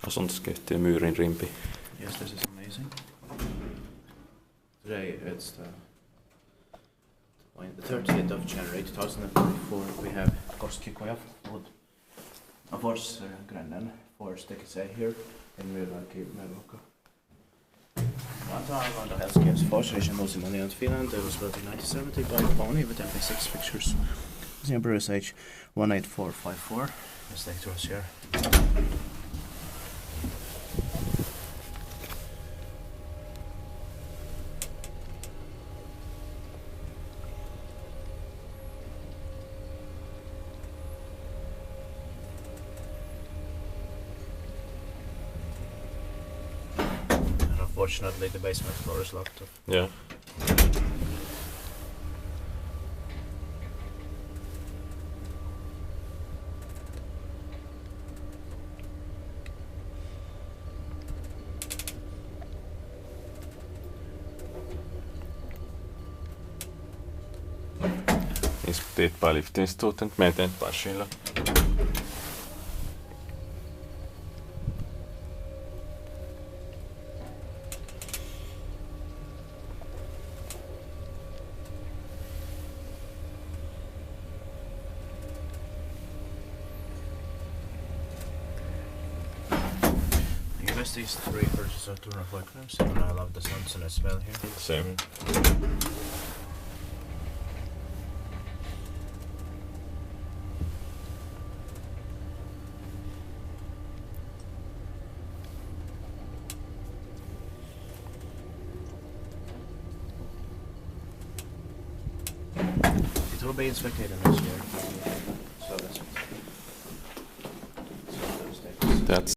Asuntoskeittiö Myyrin rimpi. Yes, this is amazing. Today it's the 30th of January 2024. We have Koskikuja Forsgränden Forstekse here in Myyrmäki. Vantaa on the healthcare force region modernized Finland. It was built in 1970 by Kone with MP6 fixtures. The Emperor's age 18454. Let's take to us here. Unfortunately, the basement floor is locked up. Yeah. Inspireert by Liftinstitutet and maintained by Finland. These three purchases are 205 grams, and I love the sunset as well here. Same. It will be inspected this year. So that's That's